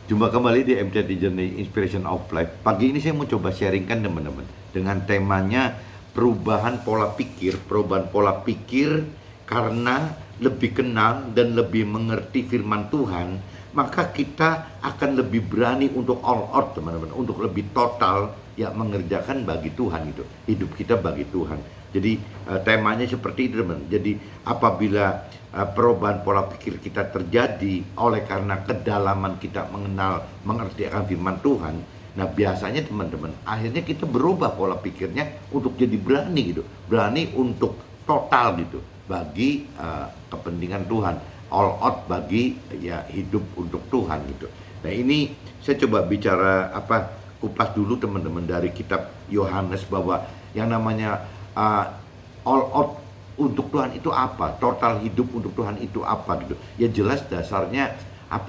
Jumpa kembali di MCT Journey Inspiration of Life. Pagi ini saya mau coba sharingkan teman-teman dengan temanya perubahan pola pikir karena lebih kenal dan lebih mengerti firman Tuhan, maka kita akan lebih berani untuk all out teman-teman, untuk lebih total ya mengerjakan bagi Tuhan itu, hidup kita bagi Tuhan. Jadi temanya seperti itu teman. Jadi apabila perubahan pola pikir kita terjadi oleh karena kedalaman kita mengerti akan firman Tuhan. Nah biasanya teman-teman, akhirnya kita berubah pola pikirnya untuk jadi berani gitu, berani untuk total gitu bagi kepentingan Tuhan, all out bagi ya hidup untuk Tuhan gitu. Nah ini saya coba bicara kupas dulu teman-teman dari kitab Yohanes bahwa yang namanya all out untuk Tuhan itu apa? Total hidup untuk Tuhan itu apa gitu. Ya jelas dasarnya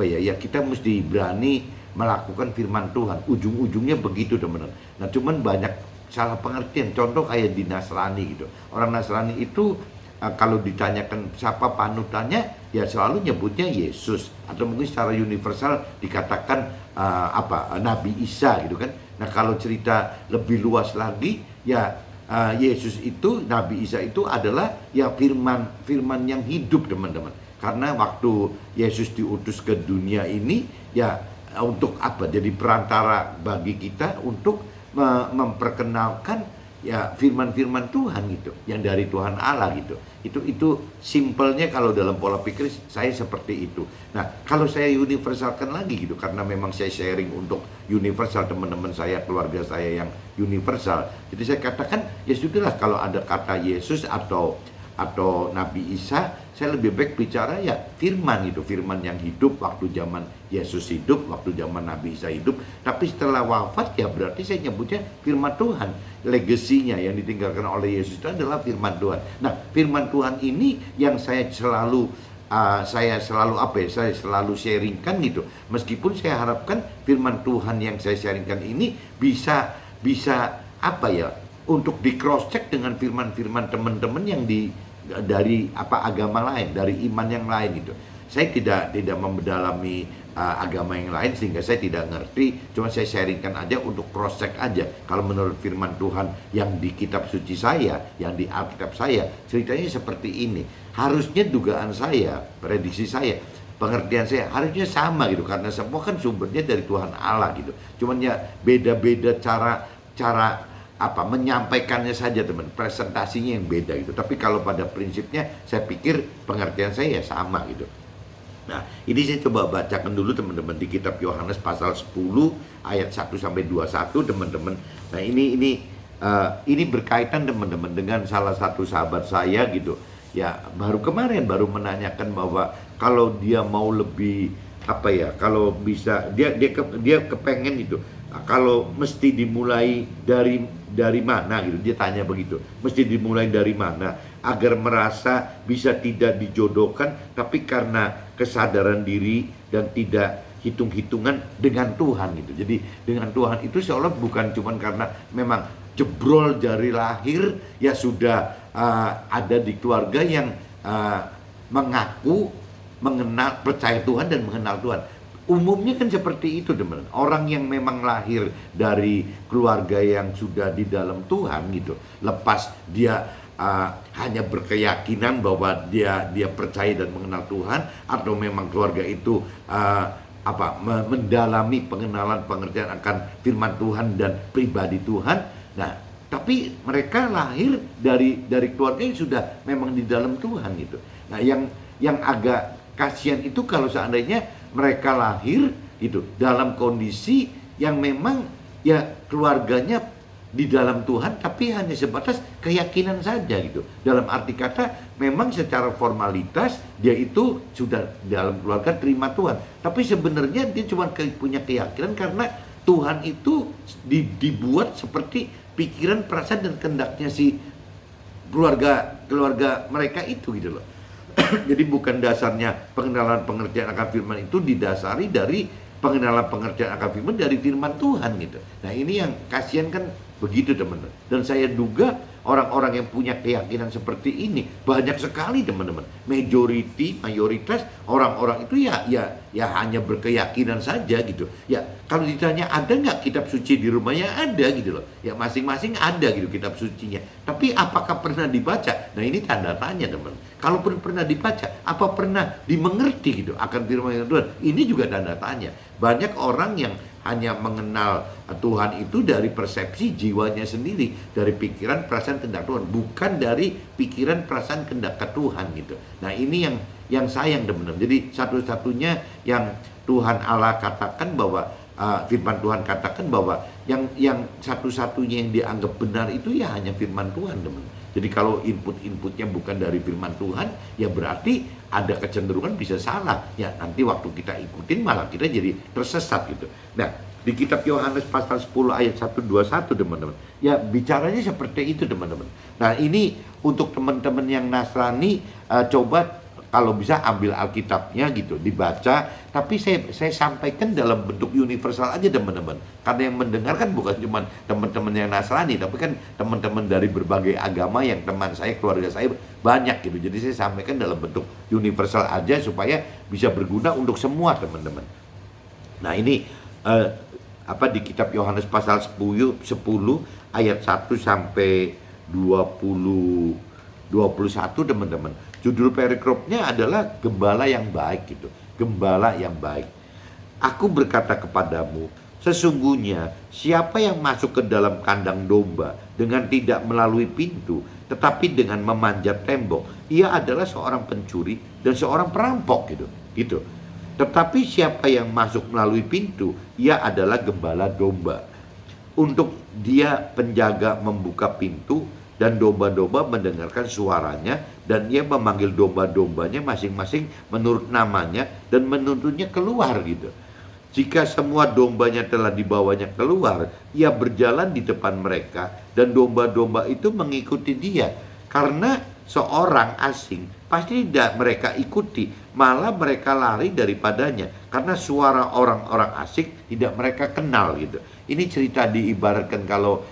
ya kita mesti berani melakukan firman Tuhan. Ujung-ujungnya begitu teman-teman. Nah cuman banyak salah pengertian. Contoh kayak di Nasrani gitu. Orang Nasrani itu kalau ditanyakan siapa panutannya, ya selalu nyebutnya Yesus. Atau mungkin secara universal dikatakan Nabi Isa gitu kan. Nah kalau cerita lebih luas lagi ya Yesus itu, Nabi Isa itu adalah ya firman yang hidup teman-teman. Karena waktu Yesus diutus ke dunia ini ya untuk jadi perantara bagi kita untuk memperkenalkan ya firman-firman Tuhan gitu, yang dari Tuhan Allah gitu. Itu simpelnya kalau dalam pola pikir saya seperti itu. Nah, kalau saya universalkan lagi gitu, karena memang saya sharing untuk universal, teman-teman saya, keluarga saya yang universal. Jadi saya katakan ya sudahlah, kalau ada kata Yesus atau Nabi Isa, saya lebih baik bicara ya firman itu, firman yang hidup waktu zaman Yesus hidup, waktu zaman Nabi Isa hidup. Tapi setelah wafat ya berarti saya nyebutnya firman Tuhan. Legasinya yang ditinggalkan oleh Yesus itu adalah firman Tuhan. Nah, firman Tuhan ini yang saya selalu sharingkan gitu. Meskipun saya harapkan firman Tuhan yang saya sharingkan ini bisa untuk di cross check dengan firman-firman teman-teman yang dari agama lain, dari iman yang lain gitu. Saya tidak mendalami agama yang lain sehingga saya tidak ngerti, cuma saya sharingkan aja untuk cross check aja. Kalau menurut firman Tuhan yang di kitab suci saya, yang di Alkitab saya, ceritanya seperti ini. Harusnya dugaan saya, prediksi saya, pengertian saya harusnya sama gitu, karena semua kan sumbernya dari Tuhan Allah gitu. Cuman ya beda-beda cara menyampaikannya saja teman, presentasinya yang beda gitu. Tapi kalau pada prinsipnya saya pikir pengertian saya ya sama gitu. Nah, ini saya coba bacakan dulu teman-teman di kitab Yohanes pasal 10 ayat 1 sampai 21 teman-teman. Nah, ini berkaitan teman-teman dengan salah satu sahabat saya gitu. Ya, baru menanyakan bahwa kalau dia mau lebih kalau bisa dia kepengen gitu. Kalau mesti dimulai dari mana gitu, dia tanya begitu. Mesti dimulai dari mana agar merasa bisa tidak dijodohkan, tapi karena kesadaran diri dan tidak hitung-hitungan dengan Tuhan gitu. Jadi dengan Tuhan itu seolah bukan cuma karena memang jebrol dari lahir ya sudah ada di keluarga yang mengaku mengenal, percaya Tuhan dan mengenal Tuhan. Umumnya kan seperti itu teman. Orang yang memang lahir dari keluarga yang sudah di dalam Tuhan gitu, lepas dia hanya berkeyakinan bahwa dia percaya dan mengenal Tuhan, atau memang keluarga itu mendalami pengenalan pengertian akan firman Tuhan dan pribadi Tuhan. Nah, tapi mereka lahir dari keluarga yang sudah memang di dalam Tuhan gitu. Nah, yang agak kasihan itu kalau seandainya mereka lahir gitu dalam kondisi yang memang ya keluarganya di dalam Tuhan, tapi hanya sebatas keyakinan saja gitu. Dalam arti kata memang secara formalitas dia itu sudah dalam keluarga terima Tuhan, tapi sebenarnya dia cuma punya keyakinan karena Tuhan itu dibuat seperti pikiran, perasaan dan kehendaknya si keluarga mereka itu gitu loh. Jadi bukan dasarnya pengenalan pengertian akan firman itu didasari dari pengenalan pengertian akan firman dari firman Tuhan gitu. Nah ini yang kasihan kan begitu teman-teman. Dan saya duga orang-orang yang punya keyakinan seperti ini banyak sekali teman-teman. Mayoritas orang-orang itu ya hanya berkeyakinan saja gitu. Ya kalau ditanya ada nggak kitab suci di rumahnya, ada gitu loh. Ya masing-masing ada gitu kitab sucinya. Tapi apakah pernah dibaca? Nah ini tanda tanya teman. Kalau pernah dibaca, apa pernah dimengerti gitu akan firman Tuhan? Ini juga tanda tanya. Banyak orang yang hanya mengenal Tuhan itu dari persepsi jiwanya sendiri, dari pikiran, perasaan, kehendak Tuhan, bukan dari pikiran, perasaan, kehendak Tuhan gitu. Nah ini yang sayang teman-teman. Jadi satu-satunya yang Tuhan Allah katakan bahwa firman Tuhan katakan bahwa yang satu-satunya yang dianggap benar itu ya hanya firman Tuhan teman-teman. Jadi kalau inputnya bukan dari firman Tuhan, ya berarti ada kecenderungan bisa salah. Ya nanti waktu kita ikutin malah kita jadi tersesat gitu. Nah di kitab Yohanes pasal 10 ayat 121 teman-teman, ya bicaranya seperti itu teman-teman. Nah ini untuk teman-teman yang Nasrani, coba kalau bisa ambil Alkitabnya gitu, dibaca. Tapi saya sampaikan dalam bentuk universal aja teman-teman. Karena yang mendengar kan bukan cuma teman-teman yang Nasrani, tapi kan teman-teman dari berbagai agama yang teman saya, keluarga saya banyak gitu. Jadi saya sampaikan dalam bentuk universal aja supaya bisa berguna untuk semua teman-teman. Nah ini di kitab Yohanes pasal 10 ayat 1 sampai 21 teman-teman. Judul perikopnya adalah gembala yang baik gitu. Gembala yang baik. Aku berkata kepadamu, sesungguhnya siapa yang masuk ke dalam kandang domba dengan tidak melalui pintu, tetapi dengan memanjat tembok, ia adalah seorang pencuri dan seorang perampok gitu. Tetapi siapa yang masuk melalui pintu, ia adalah gembala domba. Untuk dia penjaga membuka pintu, dan domba-domba mendengarkan suaranya, dan ia memanggil domba-dombanya masing-masing menurut namanya dan menuntunnya keluar gitu. Jika semua dombanya telah dibawanya keluar, ia berjalan di depan mereka dan domba-domba itu mengikuti dia. Karena seorang asing pasti tidak mereka ikuti, malah mereka lari daripadanya karena suara orang-orang asing tidak mereka kenal gitu. Ini cerita diibaratkan kalau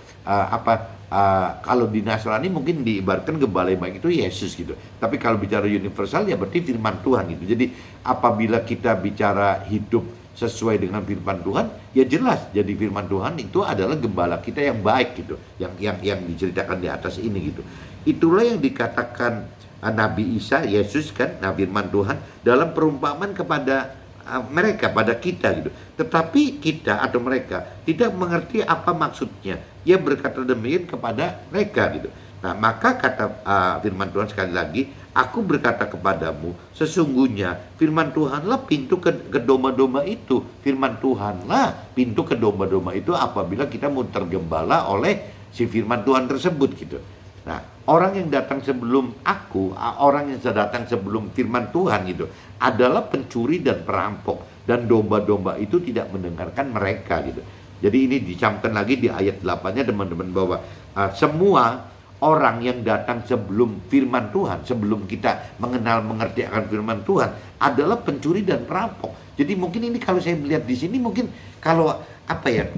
kalau di Nasrani mungkin diibaratkan gembala yang baik itu Yesus gitu. Tapi kalau bicara universal ya berarti firman Tuhan gitu. Jadi apabila kita bicara hidup sesuai dengan firman Tuhan, ya jelas jadi firman Tuhan itu adalah gembala kita yang baik gitu. Yang diceritakan di atas ini gitu. Itulah yang dikatakan Nabi Isa, Yesus kan, firman Tuhan dalam perumpamaan kepada mereka, pada kita gitu. Tetapi kita atau mereka tidak mengerti apa maksudnya. Ia berkata demikian kepada mereka gitu. Nah maka kata firman Tuhan sekali lagi, aku berkata kepadamu, sesungguhnya firman Tuhanlah pintu ke domba-domba itu. Firman Tuhanlah pintu ke domba-domba itu apabila kita mau tergembala oleh si firman Tuhan tersebut gitu. Nah, orang yang datang sebelum aku, orang yang datang sebelum firman Tuhan gitu, adalah pencuri dan perampok. Dan domba-domba itu tidak mendengarkan mereka gitu. Jadi ini dicamkan lagi di ayat 8-nya teman-teman bahwa semua orang yang datang sebelum firman Tuhan, sebelum kita mengerti akan firman Tuhan, adalah pencuri dan perampok. Jadi mungkin ini kalau saya melihat di sini mungkin kalau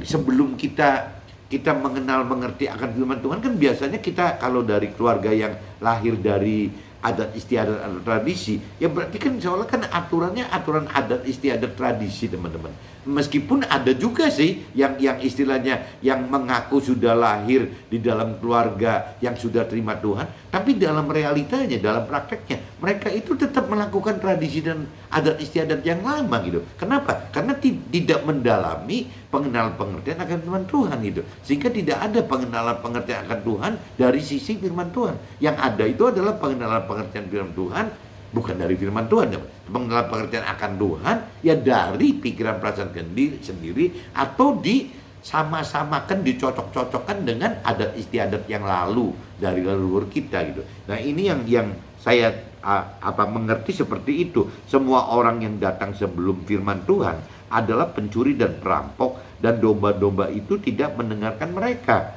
sebelum kita mengerti akan firman Tuhan kan biasanya kita kalau dari keluarga yang lahir dari adat istiadat atau tradisi, ya berarti kan seolah kan aturannya aturan adat istiadat tradisi teman-teman. Meskipun ada juga sih yang istilahnya yang mengaku sudah lahir di dalam keluarga yang sudah terima Tuhan, tapi dalam realitanya, dalam prakteknya mereka itu tetap melakukan tradisi dan adat istiadat yang lama gitu. Kenapa? Karena tidak mendalami pengenalan pengertian akan firman Tuhan gitu. Sehingga tidak ada pengenalan pengertian akan Tuhan dari sisi firman Tuhan. Yang ada itu adalah pengenalan pengertian firman Tuhan bukan dari firman Tuhan. Pengenalan pengertian akan Tuhan ya dari pikiran perasaan sendiri atau sama-samakan, dicocok-cocokkan dengan adat istiadat yang lalu dari leluhur kita gitu. Nah ini yang saya mengerti seperti itu. Semua orang yang datang sebelum firman Tuhan adalah pencuri dan perampok, dan domba-domba itu tidak mendengarkan mereka.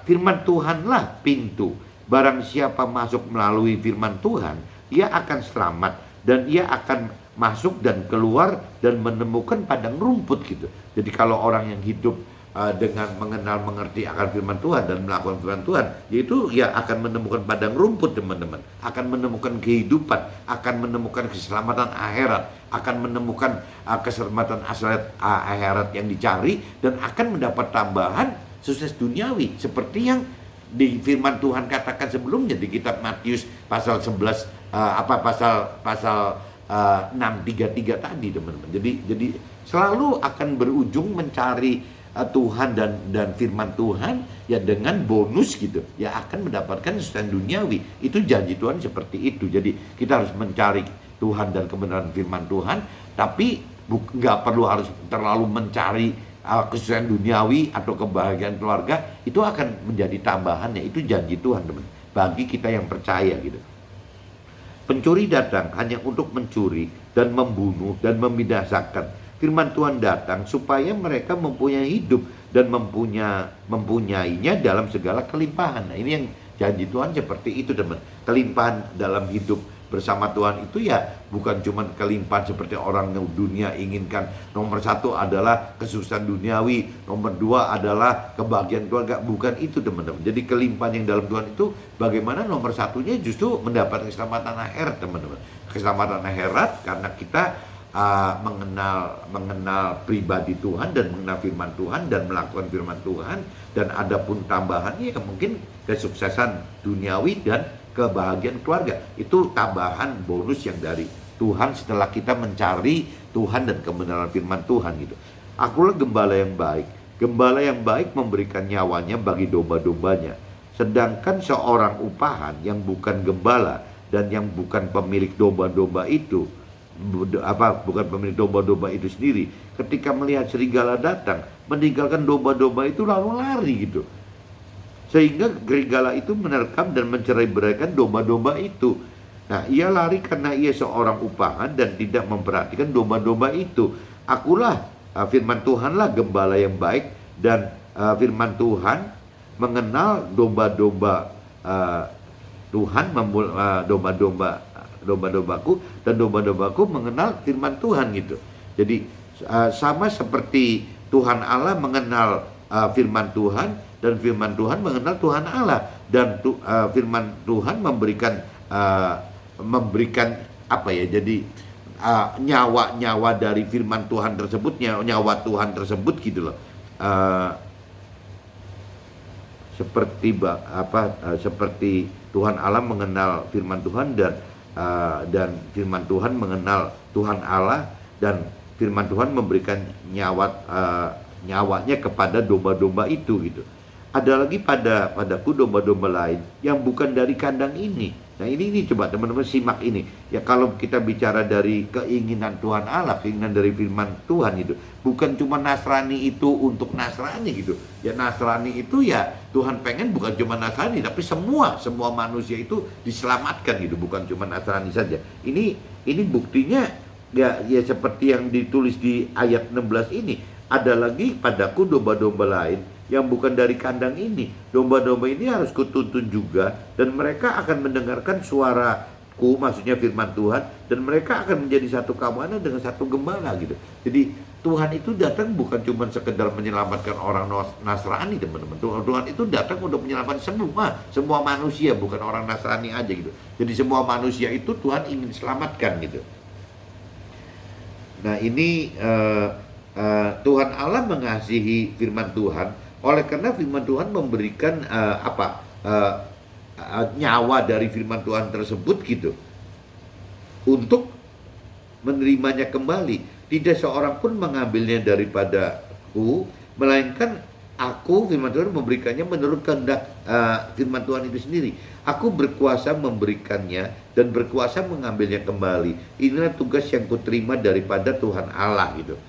Firman Tuhanlah pintu. Barang siapa masuk melalui firman Tuhan, ia akan selamat dan ia akan masuk dan keluar dan menemukan padang rumput gitu. Jadi kalau orang yang hidup dengan mengenal mengerti akan firman Tuhan dan melakukan firman Tuhan, yaitu ya akan menemukan padang rumput teman-teman, akan menemukan kehidupan, akan menemukan keselamatan akhirat, akan menemukan keselamatan akhirat yang dicari, dan akan mendapat tambahan sukses duniawi seperti yang di firman Tuhan katakan sebelumnya di kitab Matius pasal 11 pasal 6:33 tadi teman-teman. Jadi selalu akan berujung mencari Tuhan dan firman Tuhan ya dengan bonus gitu ya, akan mendapatkan sesuatu duniawi. Itu janji Tuhan seperti itu. Jadi kita harus mencari Tuhan dan kebenaran firman Tuhan, tapi nggak perlu harus terlalu mencari kesusahan duniawi atau kebahagiaan keluarga. Itu akan menjadi tambahannya. Itu janji Tuhan teman bagi kita yang percaya gitu. Pencuri datang hanya untuk mencuri dan membunuh dan membinasakan. Firman Tuhan datang supaya mereka mempunyai hidup dan mempunyainya dalam segala kelimpahan. Nah, ini yang janji Tuhan seperti itu teman. Kelimpahan dalam hidup bersama Tuhan itu ya bukan cuma kelimpahan seperti orang dunia inginkan. Nomor satu adalah kesusahan duniawi, nomor dua adalah kebahagiaan keluarga. Bukan itu teman-teman. Jadi kelimpahan yang dalam Tuhan itu bagaimana nomor satunya justru mendapat keselamatan akhirat teman-teman. Keselamatan akhirat karena kita mengenal pribadi Tuhan dan mengenal firman Tuhan dan melakukan firman Tuhan, dan ada pun tambahannya mungkin kesuksesan duniawi dan kebahagiaan keluarga. Itu tambahan bonus yang dari Tuhan setelah kita mencari Tuhan dan kebenaran firman Tuhan gitu. Akulah gembala yang baik. Gembala yang baik memberikan nyawanya bagi domba-dombanya. Sedangkan seorang upahan yang bukan gembala dan yang bukan pemilik domba-domba itu, bukan pemilik domba-domba itu sendiri, ketika melihat serigala datang, meninggalkan domba-domba itu lalu lari gitu. Sehingga serigala itu menerkam dan mencerai-beraikan domba-domba itu. Nah, ia lari karena ia seorang upahan dan tidak memperhatikan domba-domba itu. Akulah, firman Tuhanlah gembala yang baik, dan firman Tuhan mengenal domba-domba Tuhan, domba-dombaku, dan domba-dombaku mengenal firman Tuhan gitu. Jadi sama seperti Tuhan Allah mengenal firman Tuhan, dan firman Tuhan mengenal Tuhan Allah, dan firman Tuhan memberikan apa ya, jadi nyawa dari firman Tuhan tersebut, nyawa Tuhan tersebut gitu loh. Seperti Tuhan Allah mengenal firman Tuhan, dan firman Tuhan mengenal Tuhan Allah, dan firman Tuhan memberikan nyawanya kepada domba-domba itu gitu. Ada lagi padaku domba-domba lain yang bukan dari kandang ini. Nah ini coba teman-teman simak ini. Ya kalau kita bicara dari keinginan Tuhan Allah, keinginan dari firman Tuhan itu, bukan cuma Nasrani itu untuk Nasrani gitu. Ya Nasrani itu ya Tuhan pengen bukan cuma Nasrani, tapi semua manusia itu diselamatkan gitu, bukan cuma Nasrani saja. Ini buktinya ya seperti yang ditulis di ayat 16 ini. Ada lagi padaku domba-domba lain yang bukan dari kandang ini. Domba-domba ini harus kutuntun juga, dan mereka akan mendengarkan suaraku, maksudnya firman Tuhan, dan mereka akan menjadi satu kawanan dengan satu gembala gitu. Jadi Tuhan itu datang bukan cuma sekedar menyelamatkan orang Nasrani teman-teman. Tuhan itu datang untuk menyelamatkan semua manusia, bukan orang Nasrani aja gitu. Jadi semua manusia itu Tuhan ingin selamatkan gitu. Nah ini Tuhan Allah mengasihi firman Tuhan. Oleh karena firman Tuhan memberikan nyawa dari firman Tuhan tersebut gitu, untuk menerimanya kembali. Tidak seorang pun mengambilnya daripadaku, melainkan aku, firman Tuhan, memberikannya menurut kehendak firman Tuhan itu sendiri. Aku berkuasa memberikannya dan berkuasa mengambilnya kembali. Inilah tugas yang kuterima daripada Tuhan Allah gitu.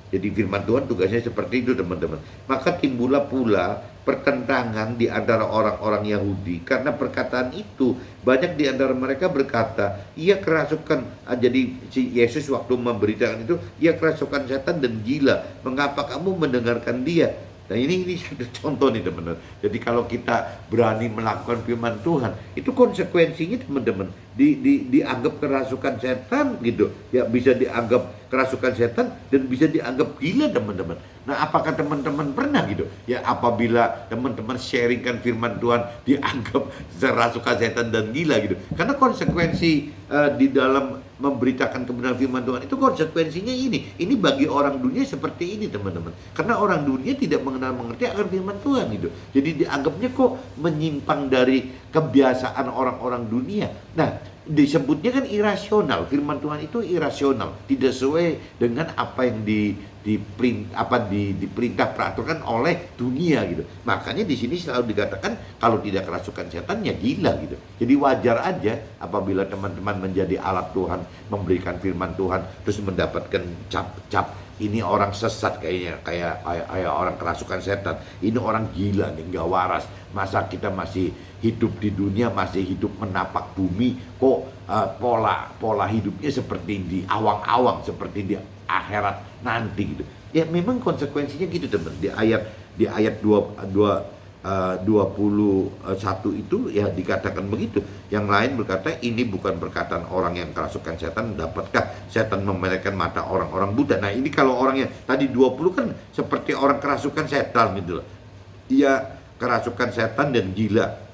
Jadi firman Tuhan tugasnya seperti itu teman-teman. Maka timbullah pula pertentangan di antara orang-orang Yahudi karena perkataan itu. Banyak di antara mereka berkata, ia kerasukan. Jadi si Yesus waktu memberitakan itu, ia kerasukan setan dan gila. Mengapa kamu mendengarkan dia? Nah ini satu contoh nih teman-teman. Jadi kalau kita berani melakukan firman Tuhan, itu konsekuensinya teman-teman, dianggap kerasukan setan gitu. Ya bisa dianggap kerasukan setan dan bisa dianggap gila teman-teman. Nah, apakah teman-teman pernah gitu? Ya apabila teman-teman sharingkan firman Tuhan dianggap kerasukan setan dan gila gitu. Karena konsekuensi di dalam memberitakan kebenaran firman Tuhan itu konsekuensinya ini. Ini bagi orang dunia seperti ini teman-teman. Karena orang dunia tidak mengenal mengerti akan firman Tuhan gitu. Jadi dianggapnya kok menyimpang dari kebiasaan orang-orang dunia. Nah, disebutnya kan irasional. Firman Tuhan itu irasional, tidak sesuai dengan apa yang diperintah peraturan oleh dunia gitu. Makanya di sini selalu dikatakan kalau tidak kerasukan setan ya gila gitu. Jadi wajar aja apabila teman-teman menjadi alat Tuhan, memberikan firman Tuhan, terus mendapatkan cap ini orang sesat kayaknya, kayak orang kerasukan setan. Ini orang gila nih, nggak waras. Masa kita masih hidup di dunia, masih hidup menapak bumi, kok pola hidupnya seperti di awang-awang, seperti di akhirat nanti gitu. Ya memang konsekuensinya gitu teman. Di ayat 21 itu ya dikatakan begitu. Yang lain berkata, ini bukan perkataan orang yang kerasukan setan, dapatkah setan memelekkan mata orang-orang buta. Nah ini kalau orangnya tadi 20 kan seperti orang kerasukan setan gitu loh. Dia kerasukan setan dan gila.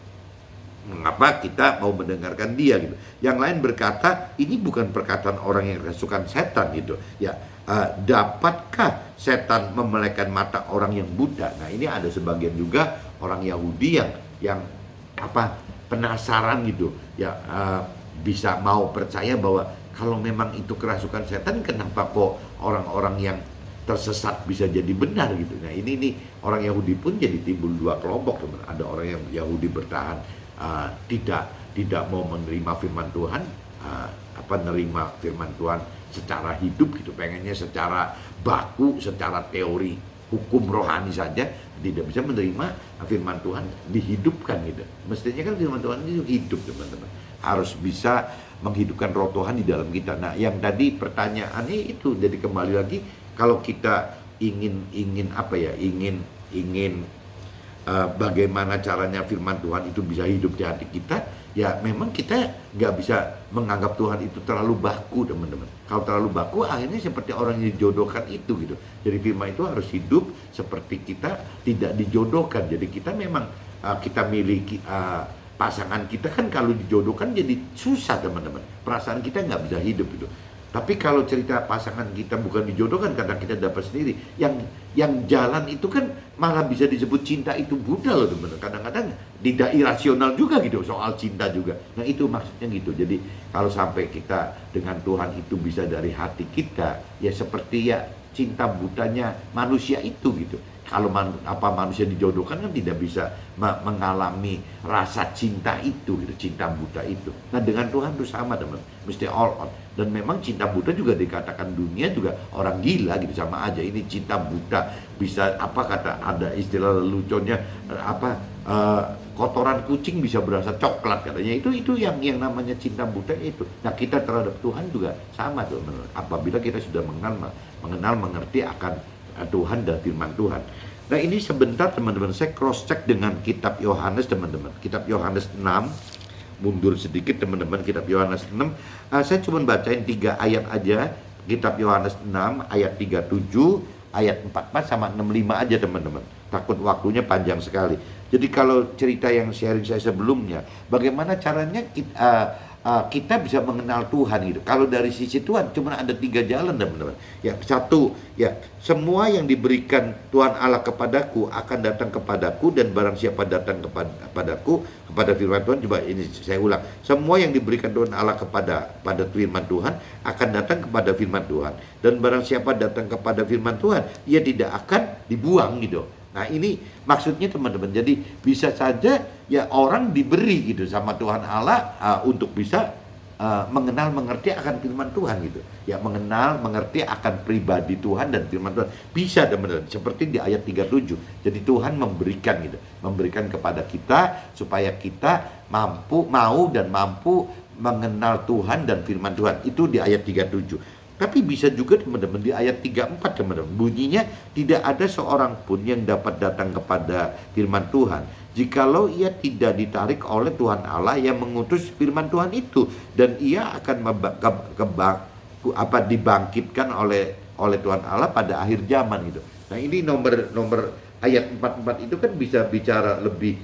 Mengapa kita mau mendengarkan dia gitu? Yang lain berkata, ini bukan perkataan orang yang kerasukan setan gitu. Ya, dapatkah setan memelekkan mata orang yang buta? Nah ini ada sebagian juga orang Yahudi yang penasaran gitu. Ya bisa mau percaya bahwa kalau memang itu kerasukan setan, kenapa kok orang-orang yang tersesat bisa jadi benar gitu. Nah ini nih orang Yahudi pun jadi timbul dua kelompok teman. Ada orang yang Yahudi bertahan tidak mau menerima firman Tuhan, nerima firman Tuhan secara hidup gitu, pengennya secara baku, secara teori hukum rohani saja, tidak bisa menerima firman Tuhan dihidupkan gitu. Mestinya kan firman Tuhan itu hidup teman-teman, harus bisa menghidupkan roh Tuhan di dalam kita. Nah yang tadi pertanyaannya itu, jadi kembali lagi, kalau kita ingin bagaimana caranya firman Tuhan itu bisa hidup di hati kita, ya memang kita nggak bisa menganggap Tuhan itu terlalu baku teman-teman. Kalau terlalu baku akhirnya seperti orang yang dijodohkan itu gitu. Jadi firman itu harus hidup seperti kita tidak dijodohkan. Jadi kita memang kita miliki pasangan kita kan, kalau dijodohkan jadi susah teman-teman. Perasaan kita nggak bisa hidup gitu. Tapi kalau cerita pasangan kita bukan dijodohkan, kadang kita dapat sendiri. Yang jalan itu kan malah bisa disebut cinta itu buta loh teman-teman. Kadang-kadang tidak irasional juga gitu soal cinta juga. Nah itu maksudnya gitu. Jadi kalau sampai kita dengan Tuhan itu bisa dari hati kita, ya seperti ya cinta butanya manusia itu gitu. Kalau manusia dijodohkan kan tidak bisa mengalami rasa cinta itu gitu, cinta buta itu. Nah dengan Tuhan itu sama teman, mesti all out. Dan memang cinta buta juga dikatakan dunia juga orang gila gitu, sama aja. Ini cinta buta bisa ada istilah leluconnya kotoran kucing bisa berasa coklat katanya. Itu yang namanya cinta buta itu. Nah kita terhadap Tuhan juga sama teman. Apabila kita sudah mengenal mengerti akan Tuhan dan firman Tuhan. Nah ini sebentar teman-teman, saya cross check dengan kitab Yohanes teman-teman. Kitab Yohanes 6, mundur sedikit teman-teman, kitab Yohanes 6. Saya cuma bacain 3 ayat aja. Kitab Yohanes 6 ayat 37, ayat 44 sama 65 aja teman-teman. Takut waktunya panjang sekali. Jadi kalau cerita yang sharing saya sebelumnya, bagaimana caranya kita bisa mengenal Tuhan gitu. Kalau dari sisi Tuhan cuma ada 3 jalan teman-teman. Ya, satu, ya semua yang diberikan Tuhan Allah kepadaku akan datang kepadaku, dan barang siapa datang kepadaku, kepada firman Tuhan, coba ini saya ulang. Semua yang diberikan Tuhan Allah pada firman Tuhan akan datang kepada firman Tuhan, dan barang siapa datang kepada firman Tuhan, ia tidak akan dibuang gitu. Nah ini maksudnya teman-teman, jadi bisa saja ya orang diberi gitu sama Tuhan Allah untuk bisa mengenal mengerti akan firman Tuhan gitu. Ya mengenal mengerti akan pribadi Tuhan dan firman Tuhan. Bisa teman-teman, seperti di ayat 37. Jadi Tuhan memberikan kepada kita supaya kita mau dan mampu mengenal Tuhan dan firman Tuhan. Itu di ayat 37. Tapi bisa juga teman-teman di ayat 34 teman-teman, bunyinya tidak ada seorang pun yang dapat datang kepada firman Tuhan jikalau ia tidak ditarik oleh Tuhan Allah yang mengutus firman Tuhan itu, dan ia akan dibangkitkan oleh Tuhan Allah pada akhir zaman gitu. Nah, ini nomor ayat 44 itu kan bisa bicara lebih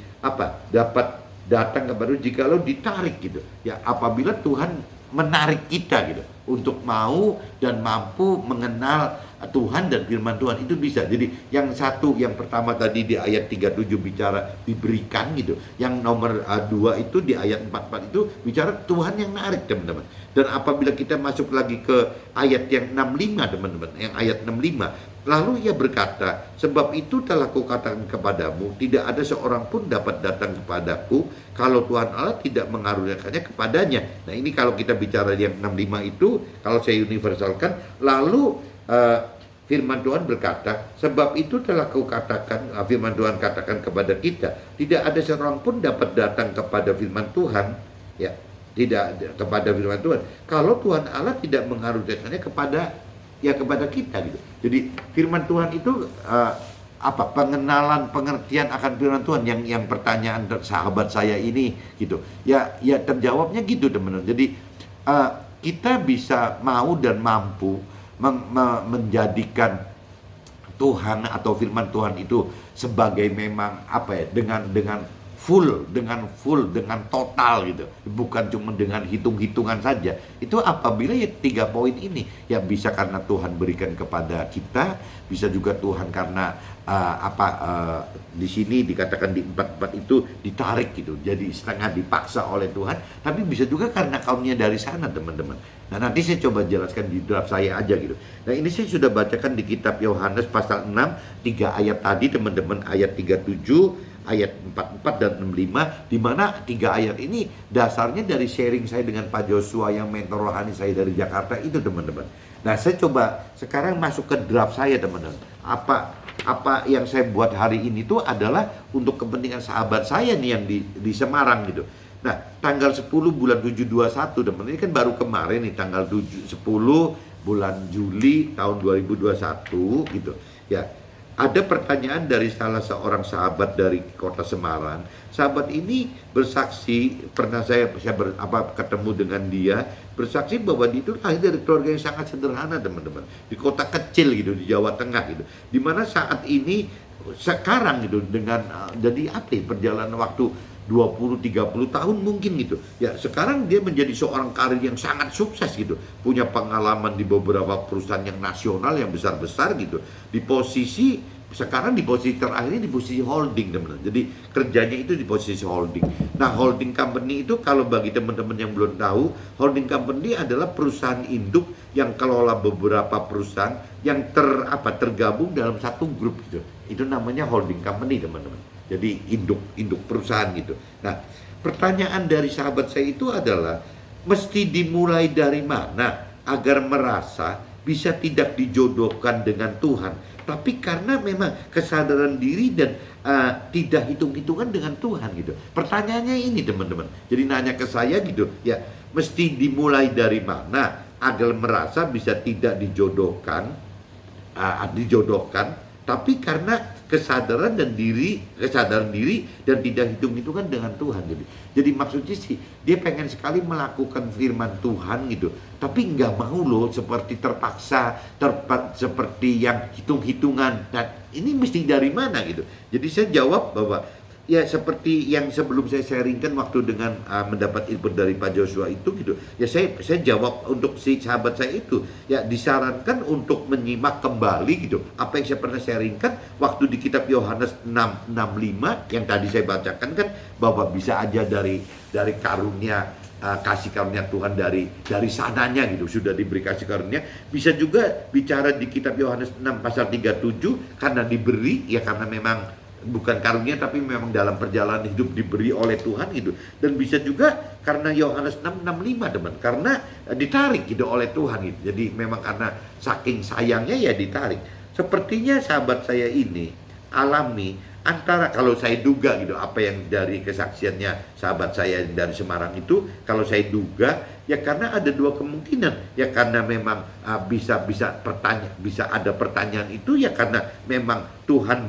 dapat datang kepada jikalau ditarik gitu. Ya, apabila Tuhan menarik kita gitu untuk mau dan mampu mengenal Tuhan dan firman Tuhan, itu bisa. Jadi yang pertama tadi di ayat 37 bicara diberikan gitu. Yang nomor 2 itu di ayat 44 itu bicara Tuhan yang narik teman-teman. Dan apabila kita masuk lagi ke ayat yang 65 teman-teman, yang ayat 65, lalu ia berkata, sebab itu telah kukatakan kepadamu, tidak ada seorang pun dapat datang kepadaku kalau Tuhan Allah tidak mengaruniakannya kepadanya. Nah, ini kalau kita bicara yang 65 itu, kalau saya universalkan, lalu firman Tuhan berkata, sebab itu telah kukatakan, firman Tuhan katakan kepada kita, tidak ada seorang pun dapat datang kepada firman Tuhan, ya, tidak kepada firman Tuhan kalau Tuhan Allah tidak mengaruniakannya kepada kita gitu. Jadi firman Tuhan itu pengenalan, pengertian akan firman Tuhan, yang pertanyaan sahabat saya ini gitu. Ya terjawabnya gitu teman-teman. Jadi kita bisa mau dan mampu menjadikan Tuhan atau firman Tuhan itu sebagai memang dengan full, dengan total gitu, bukan cuma dengan hitung-hitungan saja. Itu apabila 3 poin ini, ya bisa karena Tuhan berikan kepada kita, bisa juga Tuhan karena di sini dikatakan di 44 itu ditarik gitu, jadi setengah dipaksa oleh Tuhan, tapi bisa juga karena kaumnya dari sana teman-teman. Nah, nanti saya coba jelaskan di draft saya aja gitu. Nah, ini saya sudah bacakan di kitab Yohanes pasal 6, 3 ayat tadi teman-teman, ayat 37, ayat 44 dan 65, di mana 3 ayat ini dasarnya dari sharing saya dengan Pak Joshua yang mentor rohani saya dari Jakarta itu teman-teman. Nah, saya coba sekarang masuk ke draft saya teman-teman. Apa yang saya buat hari ini tuh adalah untuk kepentingan sahabat saya nih yang di Semarang gitu. Nah, tanggal 10 bulan 7 21 teman-teman, ini kan baru kemarin nih tanggal 10 bulan Juli tahun 2021 gitu. Ya, ada pertanyaan dari salah seorang sahabat dari kota Semarang. Sahabat ini bersaksi, pernah saya ketemu dengan dia, bersaksi bahwa dia itu lahir dari keluarga yang sangat sederhana teman-teman, di kota kecil gitu di Jawa Tengah gitu. Dimana saat ini sekarang gitu dengan jadi perjalanan waktu 20-30 tahun mungkin gitu. Ya, sekarang dia menjadi seorang karir yang sangat sukses gitu. Punya pengalaman di beberapa perusahaan yang nasional yang besar-besar gitu. Di posisi terakhir ini di posisi holding teman-teman. Jadi kerjanya itu di posisi holding. Nah, holding company itu kalau bagi teman-teman yang belum tahu, holding company adalah perusahaan induk yang kelola beberapa perusahaan yang tergabung dalam satu grup gitu. Itu namanya holding company teman-teman. Jadi induk perusahaan gitu. Nah, pertanyaan dari sahabat saya itu adalah, mesti dimulai dari mana agar merasa bisa tidak dijodohkan dengan Tuhan, tapi karena memang kesadaran diri dan tidak hitung-hitungan dengan Tuhan gitu. Pertanyaannya ini teman-teman. Jadi nanya ke saya gitu, ya mesti dimulai dari mana agar merasa bisa tidak dijodohkan, tapi karena kesadaran diri dan tidak hitung-hitungan dengan Tuhan. Jadi maksudnya sih dia pengen sekali melakukan firman Tuhan gitu, tapi nggak mau loh seperti terpaksa, seperti yang hitung-hitungan. Dan ini mesti dari mana gitu. Jadi saya jawab bahwa ya seperti yang sebelum saya sharingkan waktu dengan mendapat input dari Pak Joshua itu gitu. Ya saya jawab untuk si sahabat saya itu, ya disarankan untuk menyimak kembali gitu apa yang saya pernah sharingkan waktu di kitab Yohanes 6:65 yang tadi saya bacakan kan, bahwa bisa aja dari karunia, kasih karunia Tuhan dari sananya gitu, sudah diberi kasih karunia. Bisa juga bicara di kitab Yohanes 6 pasal 37 karena diberi, ya karena memang bukan karunia tapi memang dalam perjalanan hidup diberi oleh Tuhan gitu. Dan bisa juga karena Yohanes 6:65 teman, karena ditarik gitu oleh Tuhan gitu. Jadi memang karena saking sayangnya ya ditarik. Sepertinya sahabat saya ini alami antara, kalau saya duga gitu, apa yang dari kesaksiannya sahabat saya dari Semarang itu, kalau saya duga Ya karena ada dua kemungkinan. Ya karena memang bisa ada pertanyaan itu ya karena memang Tuhan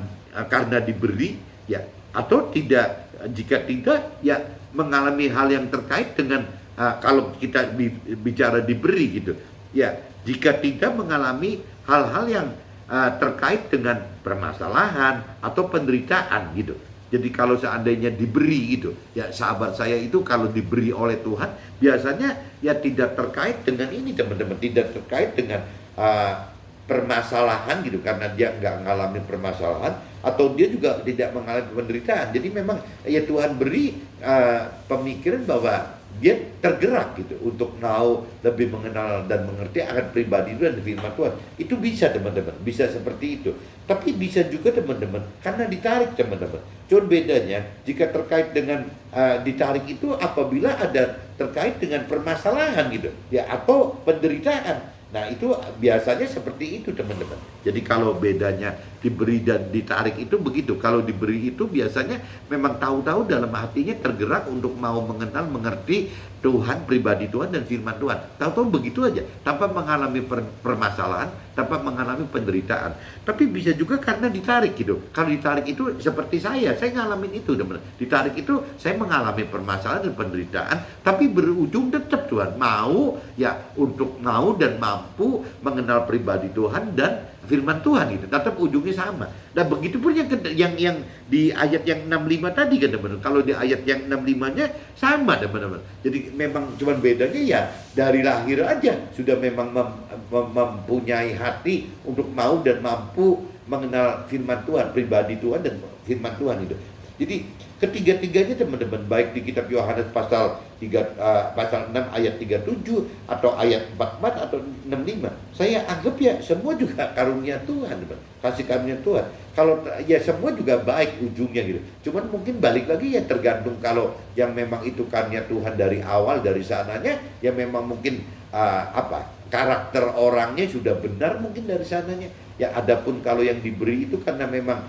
karena diberi ya, atau tidak. Jika tidak ya mengalami hal yang terkait dengan kalau kita bicara diberi gitu. Ya, jika tidak mengalami hal-hal yang terkait dengan permasalahan atau penderitaan gitu. Jadi kalau seandainya diberi gitu, ya sahabat saya itu kalau diberi oleh Tuhan, biasanya ya tidak terkait dengan ini teman-teman, tidak terkait dengan permasalahan gitu, karena dia nggak mengalami permasalahan atau dia juga tidak mengalami penderitaan. Jadi memang ya Tuhan beri pemikiran bahwa dia tergerak gitu untuk mau lebih mengenal dan mengerti akan pribadi Tuhan dan firman Tuhan. Itu bisa teman-teman, bisa seperti itu. Tapi bisa juga teman-teman karena ditarik teman-teman. Cuma bedanya jika terkait dengan ditarik itu apabila ada terkait dengan permasalahan gitu ya, atau penderitaan. Nah itu biasanya seperti itu teman-teman. Jadi kalau bedanya diberi dan ditarik itu begitu. Kalau diberi itu biasanya memang tahu-tahu dalam hatinya tergerak untuk mau mengenal, mengerti Tuhan, pribadi Tuhan dan firman Tuhan. Tahu-tahu begitu aja, tanpa mengalami permasalahan, tanpa mengalami penderitaan. Tapi bisa juga karena ditarik gitu. Kalau ditarik itu seperti saya ngalamin itu teman-teman. Ditarik itu saya mengalami permasalahan dan penderitaan, tapi berujung tetap Tuhan mau ya untuk mau dan mampu mengenal pribadi Tuhan dan firman Tuhan gitu, tetap ujungnya sama. Nah begitu pun yang di ayat yang 65 tadi kan teman-teman. Kalau di ayat yang 65-nya sama teman-teman. Jadi memang cuman bedanya ya dari lahir aja sudah memang mempunyai hati untuk mau dan mampu mengenal firman Tuhan, pribadi Tuhan dan firman Tuhan itu. Jadi ketiga-tiganya teman-teman, baik di kitab Yohanes pasal 6 ayat 37 atau ayat 44 atau 65, saya anggap ya semua juga karunia Tuhan, kasih karunia Tuhan. Kalau ya semua juga baik ujungnya gitu. Cuman mungkin balik lagi ya tergantung, kalau yang memang itu karunia Tuhan dari awal dari sananya ya memang mungkin karakter orangnya sudah benar mungkin dari sananya. Ya adapun kalau yang diberi itu karena memang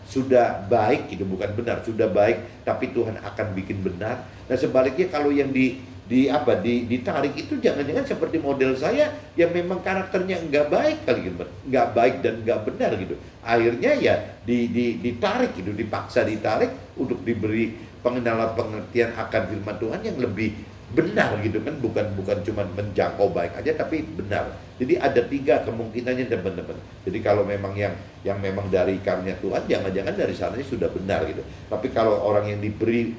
sudah baik gitu, bukan benar, sudah baik tapi Tuhan akan bikin benar. Nah sebaliknya kalau yang ditarik itu jangan-jangan seperti model saya yang memang karakternya enggak baik kali gitu, enggak baik dan enggak benar gitu. Akhirnya ya ditarik gitu, dipaksa ditarik untuk diberi pengenalan pengertian akan firman Tuhan yang lebih benar gitu kan, bukan cuma menjangkau baik aja tapi benar. Jadi ada tiga kemungkinannya teman-teman. Jadi kalau memang yang memang dari karunia Tuhan, jangan-jangan dari sananya sudah benar gitu. Tapi kalau orang yang diberi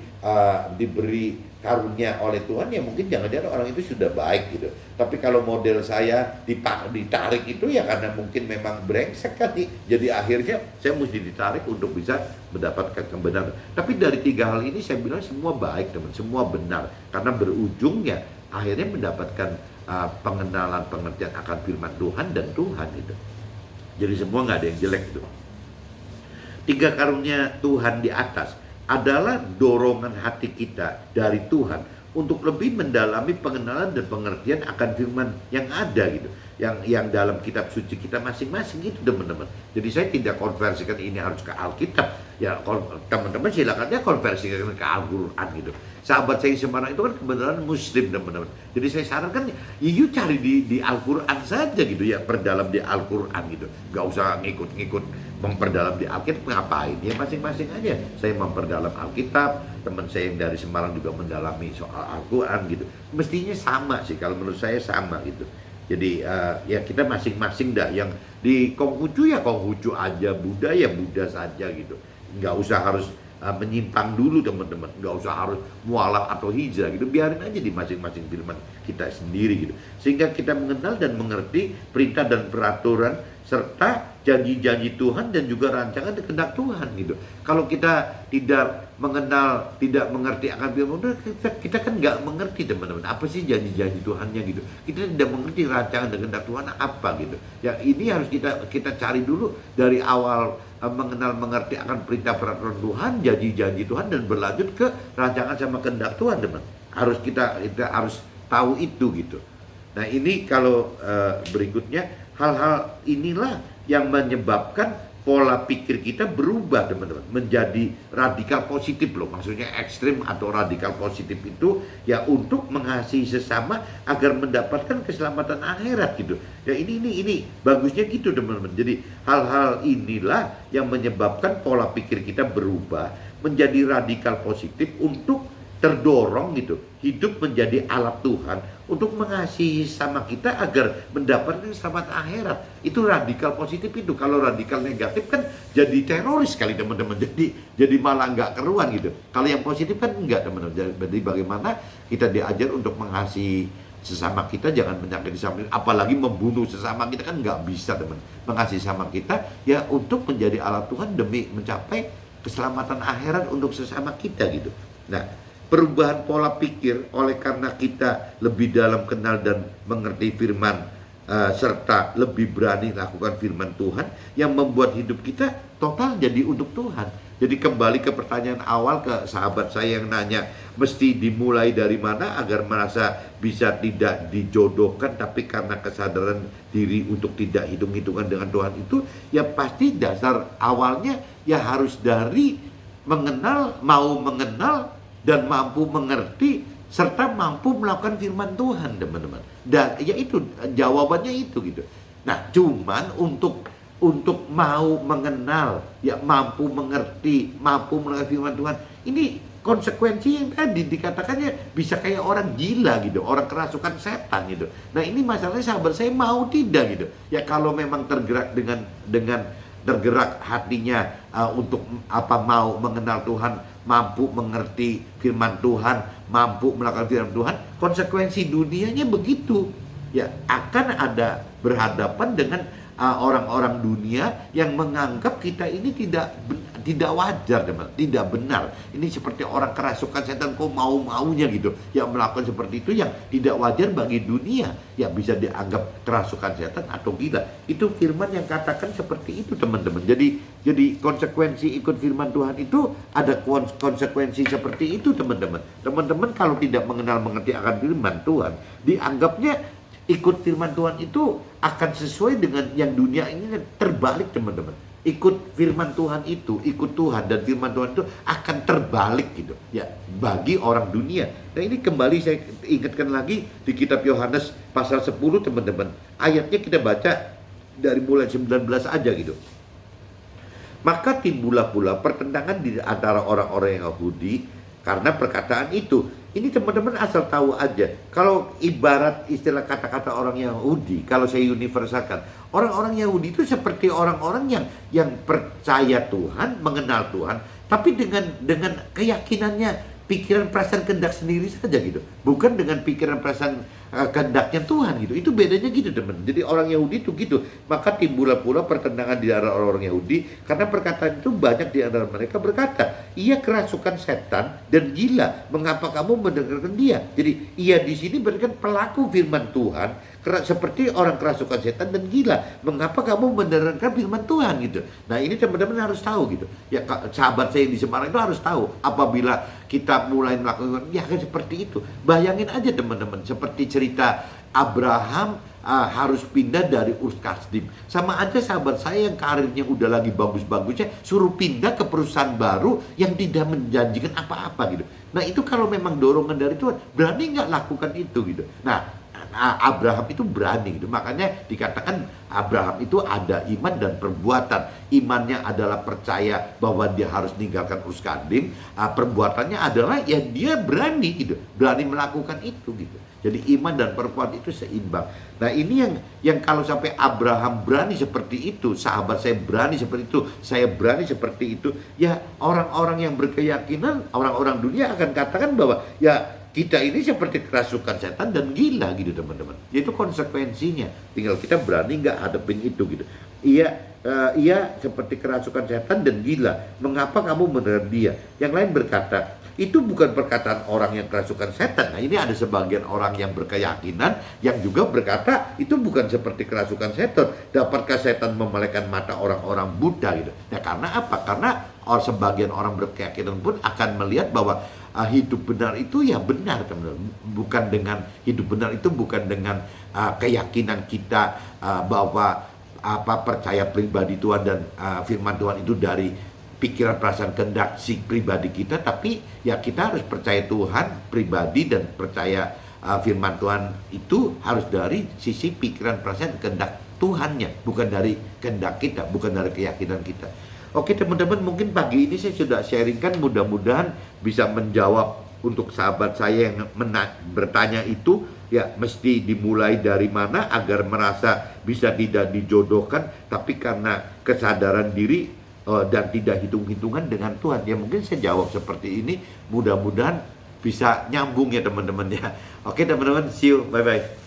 karunia oleh Tuhan ya mungkin jangan-jangan orang itu sudah baik gitu. Tapi kalau model saya ditarik itu ya karena mungkin memang brengsek kan nih. Jadi akhirnya saya mesti ditarik untuk bisa mendapatkan kebenaran. Tapi dari tiga hal ini saya bilang semua baik teman, semua benar. Karena berujungnya akhirnya mendapatkan pengenalan pengertian akan firman Tuhan dan Tuhan itu. Jadi semua nggak ada yang jelek itu. Tiga karunia Tuhan di atas adalah dorongan hati kita dari Tuhan untuk lebih mendalami pengenalan dan pengertian akan firman yang ada gitu, yang dalam kitab suci kita masing-masing gitu teman-teman. Jadi saya tidak konversikan ini harus ke Alkitab ya, teman-teman silakan ya konversikan ke Al-Quran gitu. Sahabat saya Semarang itu kan kebenaran Muslim teman-teman. Jadi saya sarankan you cari di Al-Quran saja gitu ya, perdalam di Al-Quran gitu. Gak usah ngikut-ngikut memperdalam di Alkitab, ngapain? Ya masing-masing aja. Saya memperdalam Alkitab, teman saya yang dari Semarang juga mendalami soal Al-Quran gitu. Mestinya sama sih, kalau menurut saya sama gitu. Jadi ya kita masing-masing dah, yang di Konghucu ya Konghucu aja, Buddha ya Buddha saja gitu. Nggak usah harus menyimpang dulu teman-teman, nggak usah harus mualaf atau hijrah gitu, biarin aja di masing-masing firman kita sendiri gitu, sehingga kita mengenal dan mengerti perintah dan peraturan serta janji-janji Tuhan dan juga rancangan dan kehendak Tuhan gitu. Kalau kita tidak mengenal, tidak mengerti akan firman Tuhan, kita kan nggak mengerti teman-teman, apa sih janji-janji Tuhannya gitu. Kita tidak mengerti rancangan dan kehendak Tuhan apa gitu. Ya ini harus kita cari dulu dari awal, mengenal mengerti akan perintah peraturan Tuhan, janji-janji Tuhan, dan berlanjut ke rancangan sama kehendak Tuhan teman. Harus kita harus tahu itu gitu. Nah ini kalau berikutnya, hal-hal inilah yang menyebabkan pola pikir kita berubah teman-teman, menjadi radikal positif loh. Maksudnya ekstrim atau radikal positif itu ya untuk mengasihi sesama agar mendapatkan keselamatan akhirat gitu. Ya ini bagusnya gitu teman-teman. Jadi hal-hal inilah yang menyebabkan pola pikir kita berubah menjadi radikal positif untuk terdorong gitu, hidup menjadi alat Tuhan untuk mengasihi sama kita agar mendapatkan selamat akhirat. Itu radikal positif itu. Kalau radikal negatif kan jadi teroris kali teman-teman. Jadi malah nggak keruan gitu. Kalau yang positif kan enggak teman-teman. Jadi bagaimana kita diajar untuk mengasihi sesama kita, jangan menyakiti sesama, apalagi membunuh sesama kita kan nggak bisa teman. Mengasihi sesama kita ya untuk menjadi alat Tuhan demi mencapai keselamatan akhirat untuk sesama kita gitu. Nah, perubahan pola pikir oleh karena kita lebih dalam kenal dan mengerti firman serta lebih berani lakukan firman Tuhan yang membuat hidup kita total jadi untuk Tuhan. Jadi kembali ke pertanyaan awal ke sahabat saya yang nanya, mesti dimulai dari mana agar merasa bisa tidak dijodohkan tapi karena kesadaran diri untuk tidak hitung-hitungan dengan Tuhan itu, ya pasti dasar awalnya ya harus dari mengenal, mau mengenal dan mampu mengerti serta mampu melakukan firman Tuhan teman-teman. Dan ya itu jawabannya itu gitu. Nah, cuman untuk mau mengenal, ya mampu mengerti, mampu melakukan firman Tuhan, ini konsekuensi yang tadi dikatakannya bisa kayak orang gila gitu, orang kerasukan setan gitu. Nah, ini masalahnya sahabat saya mau tidak gitu. Ya kalau memang tergerak dengan tergerak hatinya untuk mau mengenal Tuhan, mampu mengerti firman Tuhan, mampu melakukan firman Tuhan, konsekuensi dunianya begitu. Ya akan ada berhadapan dengan orang-orang dunia yang menganggap kita ini tidak wajar teman, tidak benar. Ini seperti orang kerasukan setan kok mau-maunya gitu. Yang melakukan seperti itu yang tidak wajar bagi dunia, ya bisa dianggap kerasukan setan atau gila. Itu firman yang katakan seperti itu teman-teman. Jadi konsekuensi ikut firman Tuhan itu ada konsekuensi seperti itu teman-teman. Teman-teman kalau tidak mengenal mengerti akan firman Tuhan, dianggapnya ikut firman Tuhan itu akan sesuai dengan yang dunia ini, terbalik teman-teman. Ikut firman Tuhan itu, ikut Tuhan dan firman Tuhan itu akan terbalik gitu ya bagi orang dunia. Nah ini kembali saya ingatkan lagi di kitab Yohanes pasal 10 teman-teman. Ayatnya kita baca dari mulai 19 aja gitu. Maka timbullah pula pertentangan di antara orang-orang Yahudi karena perkataan itu. Ini teman-teman asal tahu aja. Kalau ibarat istilah kata-kata orang Yahudi, kalau saya universalkan, orang-orang Yahudi itu seperti orang-orang yang percaya Tuhan, mengenal Tuhan, tapi dengan keyakinannya, pikiran perasaan kehendak sendiri saja gitu. Bukan dengan pikiran perasaan kehendaknya Tuhan gitu. Itu bedanya gitu teman. Jadi orang Yahudi itu gitu. Maka timbullah pula pertentangan di antara orang Yahudi karena perkataan itu banyak di antara mereka berkata, ia kerasukan setan dan gila. Mengapa kamu mendengarkan dia? Jadi ia di sini berarti pelaku firman Tuhan seperti orang kerasukan setan dan gila. Mengapa kamu mendengarkan firman Tuhan gitu? Nah ini teman-teman harus tahu gitu. Ya sahabat saya di Semarang itu harus tahu apabila kita mulai melakukan ya kan seperti itu. Bayangin aja teman-teman seperti cerita Abraham harus pindah dari Ur Kasdim. Sama aja sahabat saya yang karirnya udah lagi bagus-bagusnya suruh pindah ke perusahaan baru yang tidak menjanjikan apa-apa gitu. Nah itu kalau memang dorongan dari Tuhan, berani nggak lakukan itu gitu. Nah Abraham itu berani gitu. Makanya dikatakan Abraham itu ada iman dan perbuatan. Imannya adalah percaya bahwa dia harus meninggalkan Ur Kasdim. Perbuatannya adalah ya dia berani gitu, berani melakukan itu gitu. Jadi iman dan perbuatan itu seimbang. Nah ini yang kalau sampai Abraham berani seperti itu, sahabat saya berani seperti itu, saya berani seperti itu, ya orang-orang yang berkeyakinan, orang-orang dunia akan katakan bahwa ya kita ini seperti kerasukan setan dan gila gitu teman-teman. Itu konsekuensinya. Tinggal kita berani nggak hadapin itu gitu. Ia seperti kerasukan setan dan gila. Mengapa kamu mendengar dia? Yang lain berkata, itu bukan perkataan orang yang kerasukan setan. Nah ini ada sebagian orang yang berkeyakinan yang juga berkata itu bukan seperti kerasukan setan. Dapatkah setan memelekkan mata orang-orang Buddha gitu? Nah karena apa? Karena sebagian orang berkeyakinan pun akan melihat bahwa hidup benar itu ya benar teman-teman. Bukan dengan hidup benar itu bukan dengan keyakinan kita bahwa percaya pribadi Tuhan dan firman Tuhan itu dari pikiran, perasaan, kehendak si pribadi kita, tapi ya kita harus percaya Tuhan pribadi dan percaya firman Tuhan itu harus dari sisi pikiran, perasaan, kehendak Tuhannya, bukan dari kehendak kita, bukan dari keyakinan kita. Oke teman-teman, mungkin pagi ini saya sudah sharingkan, mudah-mudahan bisa menjawab untuk sahabat saya yang bertanya itu, ya mesti dimulai dari mana agar merasa bisa tidak dijodohkan, tapi karena kesadaran diri dan tidak hitung-hitungan dengan Tuhan. Ya mungkin saya jawab seperti ini, mudah-mudahan bisa nyambung ya teman-teman ya. Oke teman-teman, see you, bye-bye.